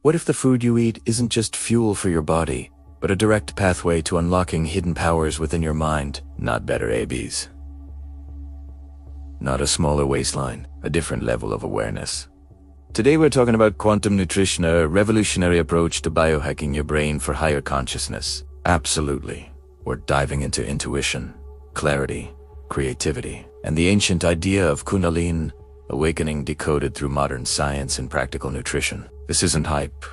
What if the food you eat isn't just fuel for your body, but a direct pathway to unlocking hidden powers within your mind? Not better ABs. Not a smaller waistline, a different level of awareness. Today we're talking about quantum nutrition, a revolutionary approach to biohacking your brain for higher consciousness. Absolutely. We're diving into intuition, clarity, creativity, and the ancient idea of Kundalini Awakening decoded through modern science and practical nutrition. This isn't hype.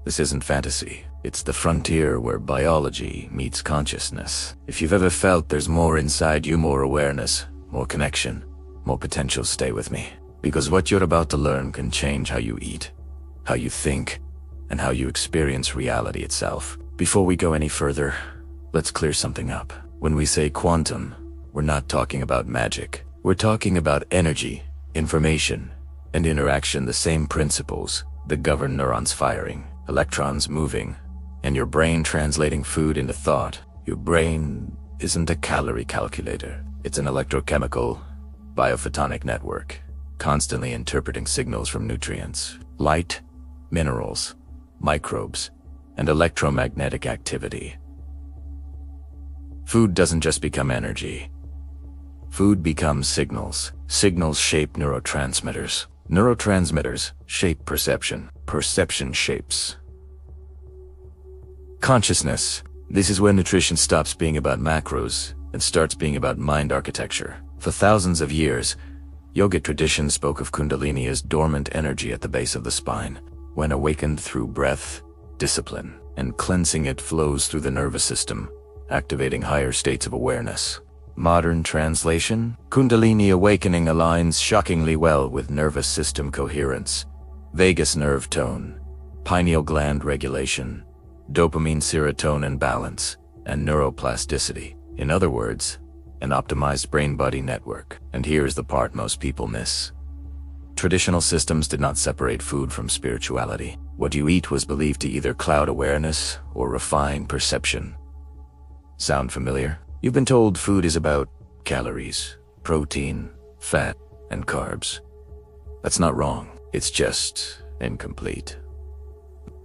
This isn't fantasy. It's the frontier where biology meets consciousness. If you've ever felt there's more inside you, more awareness, more connection, more potential, stay with me. Because what you're about to learn can change how you eat, how you think, and how you experience reality itself. Before we go any further, let's clear something up. When we say quantum, we're not talking about magic. We're talking about energy, information, and interaction, the same principles that govern neurons firing, electrons moving, and your brain translating food into thought. Your brain isn't a calorie calculator. It's an electrochemical, biophotonic network, constantly interpreting signals from nutrients, light, minerals, microbes, and electromagnetic activity. Food doesn't just become energy. Food becomes signals. Signals shape neurotransmitters. Neurotransmitters shape perception. Perception shapes consciousness. This is when nutrition stops being about macros and starts being about mind architecture. For thousands of years, yogic tradition spoke of Kundalini as dormant energy at the base of the spine. When awakened through breath, discipline, and cleansing, it flows through the nervous system, activating higher states of awareness. Modern translation: Kundalini Awakening aligns shockingly well with nervous system coherence, vagus nerve tone, pineal gland regulation, dopamine serotonin balance, and neuroplasticity. In other words, an optimized brain-body network. And here's the part most people miss. Traditional systems did not separate food from spirituality. What you eat was believed to either cloud awareness or refine perception. Sound familiar? You've been told food is about calories, protein, fat, and carbs. That's not wrong. It's just incomplete.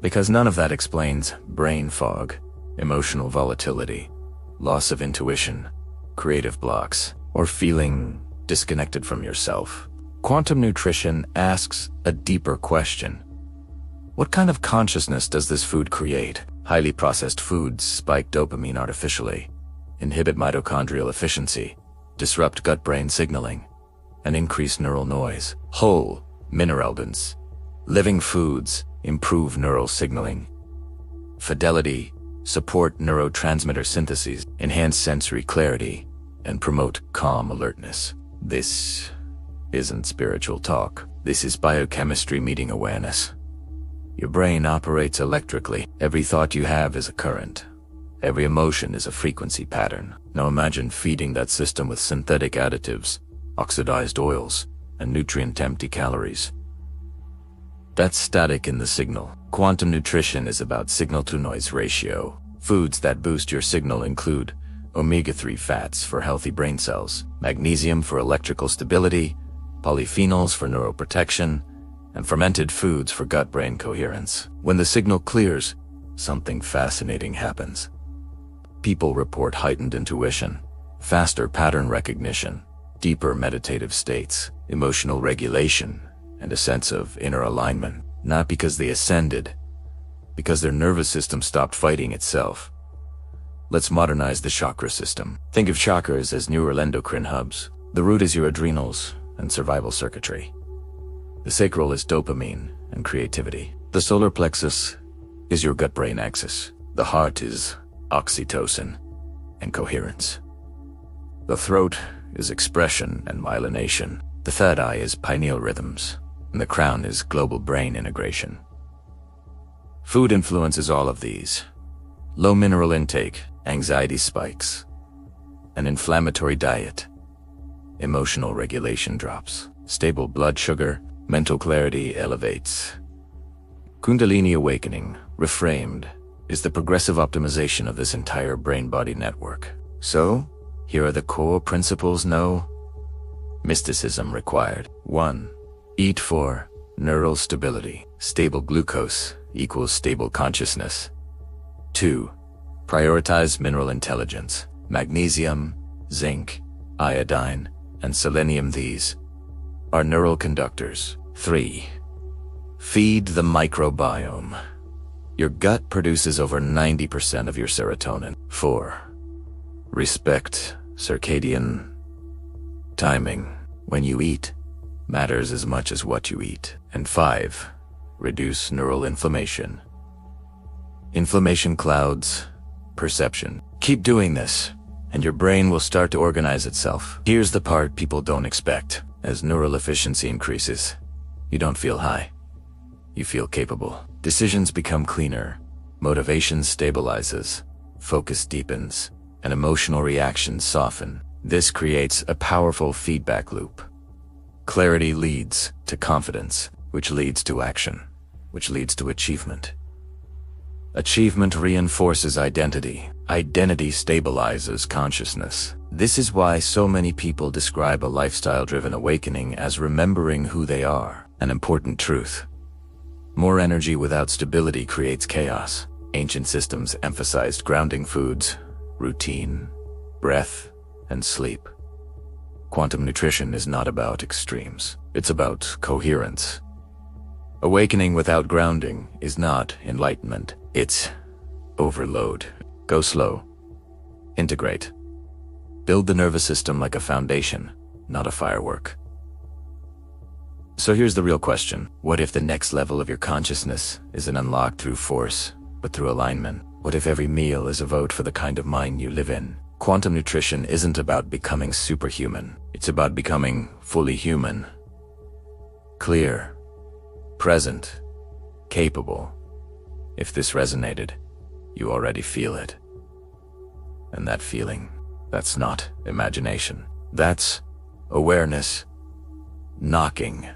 Because none of that explains brain fog, emotional volatility, loss of intuition, creative blocks, or feeling disconnected from yourself. Quantum nutrition asks a deeper question. What kind of consciousness does this food create? Highly processed foods spike dopamine artificially, inhibit mitochondrial efficiency, disrupt gut-brain signaling, and increase neural noise. Whole, mineral-dense, living foods improve neural signaling, fidelity, support neurotransmitter synthesis, enhance sensory clarity, and promote calm alertness. This isn't spiritual talk. This is biochemistry meeting awareness. Your brain operates electrically. Every thought you have is a current. Every emotion is a frequency pattern. Now imagine feeding that system with synthetic additives, oxidized oils, and nutrient-empty calories. That's static in the signal. Quantum nutrition is about signal-to-noise ratio. Foods that boost your signal include omega-3 fats for healthy brain cells, magnesium for electrical stability, polyphenols for neuroprotection, and fermented foods for gut-brain coherence. When the signal clears, something fascinating happens. People report heightened intuition, faster pattern recognition, deeper meditative states, emotional regulation, and a sense of inner alignment. Not because they ascended, because their nervous system stopped fighting itself. Let's modernize the chakra system. Think of chakras as neuroendocrine hubs. The root is your adrenals and survival circuitry. The sacral is dopamine and creativity. The solar plexus is your gut-brain axis. The heart is oxytocin and coherence. The throat is expression and myelination. The third eye is pineal rhythms, and the crown is global brain integration. Food influences all of these. Low mineral intake, anxiety spikes. An inflammatory diet, emotional regulation drops. Stable blood sugar, mental clarity elevates. Kundalini Awakening, reframed, is the progressive optimization of this entire brain-body network. So, here are the core principles. No mysticism required. 1. Eat for neural stability. Stable glucose equals stable consciousness. 2. Prioritize mineral intelligence. Magnesium, zinc, iodine, and selenium. These are neural conductors. 3. Feed the microbiome. Your gut produces over 90% of your serotonin. 4. Respect circadian timing. When you eat matters as much as what you eat. And 5. Reduce neural inflammation. Inflammation clouds perception. Keep doing this, and your brain will start to organize itself. Here's the part people don't expect. As neural efficiency increases, you don't feel high. You feel capable. Decisions become cleaner. Motivation stabilizes. Focus deepens. And emotional reactions soften. This creates a powerful feedback loop. Clarity leads to confidence, which leads to action, which leads to achievement. Achievement reinforces identity. Identity stabilizes consciousness. This is why so many people describe a lifestyle-driven awakening as remembering who they are. An important truth. More energy without stability creates chaos. Ancient systems emphasized grounding foods, routine, breath, and sleep. Quantum nutrition is not about extremes. It's about coherence. Awakening without grounding is not enlightenment. It's overload. Go slow. Integrate. Build the nervous system like a foundation, not a firework. So here's the real question. What if the next level of your consciousness isn't unlocked through force, but through alignment? What if every meal is a vote for the kind of mind you live in? Quantum nutrition isn't about becoming superhuman. It's about becoming fully human. Clear, present, capable. If this resonated, you already feel it. And that feeling, that's not imagination. That's awareness knocking.